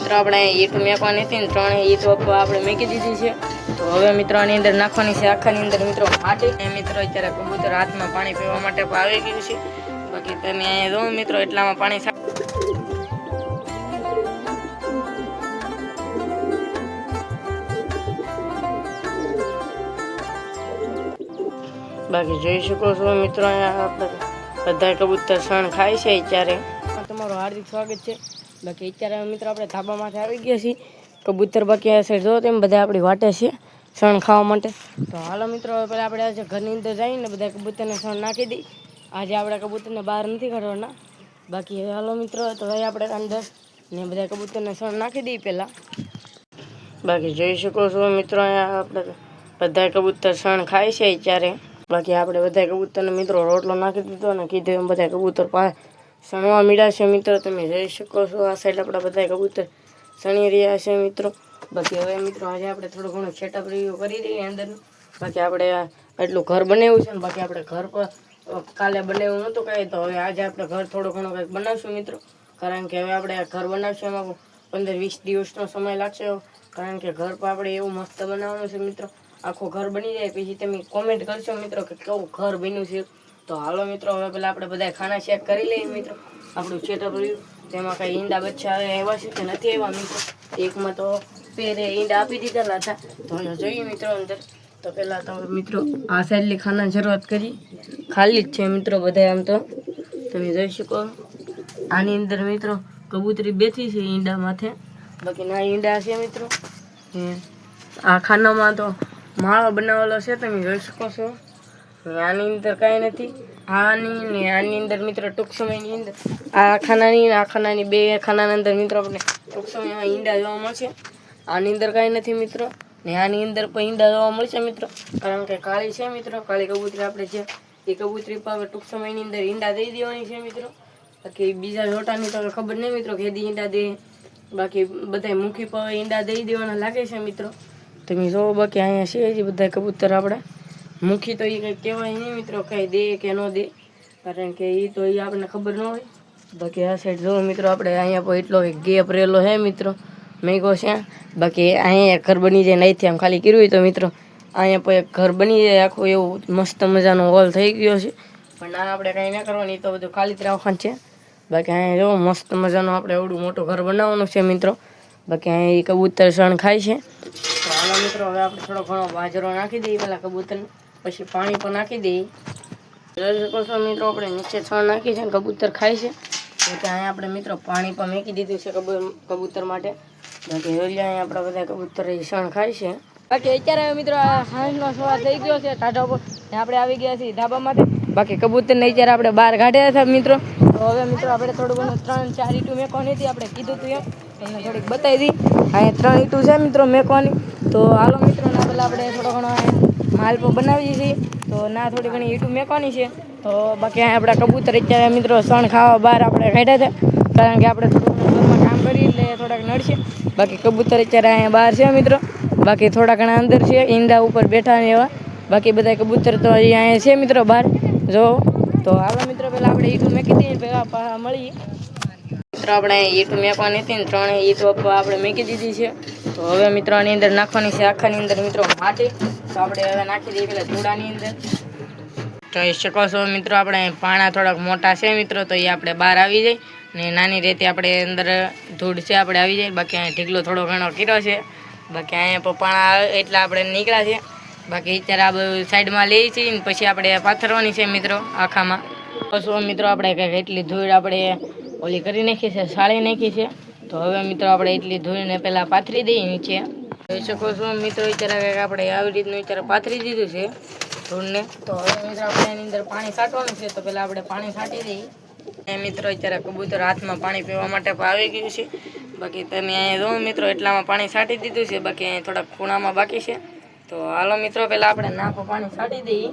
મિત્રો આપણે ઈટ મેકવાની હતી ને 3 ઈટ આપણે મેકી દીધી છે। તો હવે મિત્રો આની અંદર નાખવાની છે આખાની અંદર મિત્રો માટી। મિત્રો અત્યારે કબૂતર હાથમાં પાણી પીવા માટે આવી ગયું છે। બાકી તમે અહીંયા જો મિત્રો એટલામાં પાણી बाकी જોઈ શકો છો મિત્રો અહીંયા બધા કબૂતર સણ ખાય છે। અત્યારે તમારું હાર્દિક સ્વાગત છે। બાકી અત્યારે મિત્રો આપણે ધાબામાંથી આવી ગયા છીએ। કબૂતર બાકી આ સાઈડ જો તેમ બધા આપણી વાટે છે સણ ખાવા માટે। તો હાલો મિત્રો પહેલાં આપણે આજે ઘરની અંદર જઈને બધા કબૂતરને સણ નાખી દઈ। આજે આપણે કબૂતરને બહાર નથી કાઢવાના। બાકી હાલો મિત્રો તો હવે આપણે અંદર ને બધા કબૂતરને સણ નાખી દઈએ પહેલાં। બાકી જોઈ શકો છો મિત્રો અહીંયા આપણે બધા કબૂતર સણ ખાય છે અત્યારે। बाकी આપણે બધા કબૂતરને મિત્રો રોટલો નાખી દીધો અને કીધું એમ બધા કબૂતર સણવા મીડા છે મિત્રો। તમે જોઈ શકો છો આ સાઈડ આપણા બધા કબૂતર સણી રહ્યા છે મિત્રો। બાકી હવે મિત્રો આજે આપણે થોડું ઘણું સેટઅપ રિવ્યુ કરી દઈએ અંદરનું। બાકી આપણે એટલું ઘર બનાવ્યું છે ને બાકી આપણે ઘર પર કાલે બનાવ્યું નહોતું કાંઈ, તો હવે આજે આપણે ઘર થોડું ઘણું કંઈક બનાવશું મિત્રો। કારણ કે હવે આપણે ઘર બનાવશું એમાં 15-20 દિવસનો સમય લાગશે। કારણ કે ઘર પર આપણે એવું મસ્ત બનાવવાનું છે મિત્રો। આખું ઘર બની જાય પછી તમે કોમેન્ટ કરશો મિત્રો કે કેવું ઘર બન્યું છે। તો હાલો મિત્રો હવે પહેલાં આપણે બધા ખાના ચેક કરી લઈએ મિત્રો। આપણું સેટઅપ રહ્યું તેમાં કાંઈ ઈંડા બચ્ચા આવ્યા છે કે નથી આવ્યા મિત્રો। એકમાં તો પેરે ઈંડા આપી દીધેલા હતા। તો હવે જોઈએ મિત્રો અંદર। તો પહેલાં તો મિત્રો આ સાઈડની ખાનાની શરૂઆત કરી, ખાલી જ છે મિત્રો બધા। આમ તો તમે જોઈ શકો આની અંદર મિત્રો કબૂતરી બેઠી છે ઈંડા માથે। બાકી ના ઈંડા છે મિત્રો। આ ખાનામાં તો માળો બનાવેલો છે તમે જોઈ શકો છો। આની અંદર કાંઈ નથી। આની ને આની અંદર મિત્રો ટૂંક સમયની અંદર આ ખાનાની બે ખાનાની અંદર મિત્રો આપણે ટૂંક સમયમાં ઈંડા જોવા મળશે। આની અંદર કાંઈ નથી મિત્રો ને આની અંદર પણ ઈંડા જોવા મળશે મિત્રો। કારણ કે કાળી છે મિત્રો, કાળી કબૂતરી આપણે છે એ કબૂતરી પર ટૂંક સમયની અંદર ઈંડા દઈ દેવાની છે મિત્રો। બાકી બીજા જોટાની તો ખબર નહીં મિત્રો કેદી ઈંડા દે। બાકી બધા મુખી પર ઈંડા દઈ દેવાના લાગે છે મિત્રો। તમે જો બાકી અહીંયા છે જ બધા કબૂતર આપણે મુખી તો એ કંઈ કહેવાય નહીં મિત્રો કંઈ દે કે ન દે, કારણ કે એ તો એ આપણને ખબર ન હોય। બાકી આ સાઈડ જો મિત્રો આપણે અહીંયા પર એટલો ગેપ રહેલો છે મિત્રો મેઘો છે। બાકી અહીંયા ઘર બની જાય અહીંથી આમ ખાલી કર્યું હોય તો મિત્રો અહીંયા પર એક ઘર બની જાય આખું એવું મસ્ત મજાનો હોલ થઈ ગયો છે। પણ ના આપણે કાંઈ ના કરવાનું, એ તો બધું ખાલી જ રાખવાનું છે। બાકી અહીંયા જો મસ્ત મજાનું આપણે એવડું મોટું ઘર બનાવવાનું છે મિત્રો। બાકી અહીંયા એ કબૂતર સણ ખાય છે। તો હાલો મિત્રો હવે આપણે થોડો ઘણો બાજરો નાખી દઈએ પહેલાં કબૂતરને, પછી પાણી પણ નાખી દઈએ। જોઈ શકો છો મિત્રો આપણે નીચે છણ નાખી છે ને કબૂતર ખાય છે। તો ત્યાં આપણે મિત્રો પાણી પણ મેકી દીધું છે કબૂતર માટે। બાકી અહીંયા આપણા બધા કબૂતર સણ ખાય છે। બાકી અત્યારે મિત્રો સાંજનો સવાર થઈ ગયો છે ટાઢા ઉપર આપણે આવી ગયા છીએ ધાબામાંથી। બાકી કબૂતરને અત્યારે આપણે બહાર કાઢ્યા હતા મિત્રો। તો હવે મિત્રો આપણે થોડું ઘણું 3-4 ઈંટું મેકવાની હતી, આપણે કીધું હતું એમ તમને થોડીક બતાવી દી। અહીંયા 3 ઈંટું છે મિત્રો મેકવાની। તો હાલો મિત્રો ના પહેલાં આપણે થોડો ઘણો માલપો બનાવીએ છીએ, તો ના થોડી ઘણી ઈંટું મેકવાની છે। તો બાકી અહીંયા આપણા કબૂતર અત્યારે મિત્રો સણ ખાવા બહાર આપણે કાઢ્યા હતા, કારણ કે આપણે થોડું ઘરમાં કામ કરીએ એટલે થોડાક નડશે। બાકી કબૂતર અત્યારે અહીંયા બહાર છે મિત્રો। બાકી થોડા ઘણા અંદર છે ઈંડા ઉપર બેઠા ને એવા। બાકી બધા કબૂતર તો અહીંયા છે મિત્રો બહાર જો। તો હાલો મિત્રો પહેલાં આપણે ઈંટું મેકી દઈએ ભેગા મળીએ મિત્રો। આપણે ઈંટું મેકવાની હતી ને 3 ઈંટ આપણે મેકી દીધી છે। તો હવે મિત્રો આની અંદર નાખવાની છે આખાની અંદર મિત્રો માટી। તો આપણે હવે નાખી દઈએ પેલા ધૂળાની અંદર। જોઈ શકો છો મિત્રો આપણે પાણા થોડાક મોટા છે મિત્રો, તો એ આપણે બહાર આવી જાય ને નાની રીતે આપણે અંદર ધૂળ છે આપણે આવી જાય। બાકી અહીંયા ઢીકલો થોડો ઘણો કર્યો છે। બાકી અહીંયા પણ પાણા એટલા આપણે નીકળ્યા છે। બાકી અત્યારે આ બધું સાઈડમાં લઈએ છીએ ને પછી આપણે પાથરવાની છે મિત્રો આખામાં। પછી મિત્રો આપણે કંઈક એટલી ધૂળ આપણે ઓલી કરી નાખી છે, સાળી નાખી છે। તો હવે મિત્રો આપણે એટલી ધૂળને પહેલાં પાથરી દઈએ નીચે। જોઈ શકો છો મિત્રો અત્યારે કંઈક આપણે આવી રીતનું અત્યારે પાથરી દીધું છે ધૂળને। તો હવે મિત્રો આપણે એની અંદર પાણી છાંટવાનું છે, તો પહેલાં આપણે પાણી છાંટી દઈએ। એ મિત્રો અત્યારે કબૂતર હાથમાં પાણી પીવા માટે આવી ગયું છે। બાકી તમે અહીંયા જો મિત્રો એટલામાં પાણી છાંટી દીધું છે। બાકી અહીંયા થોડાક ખૂણામાં બાકી છે। તો હાલો મિત્રો પહેલાં આપણે નાખો પાણી છાંટી દઈએ।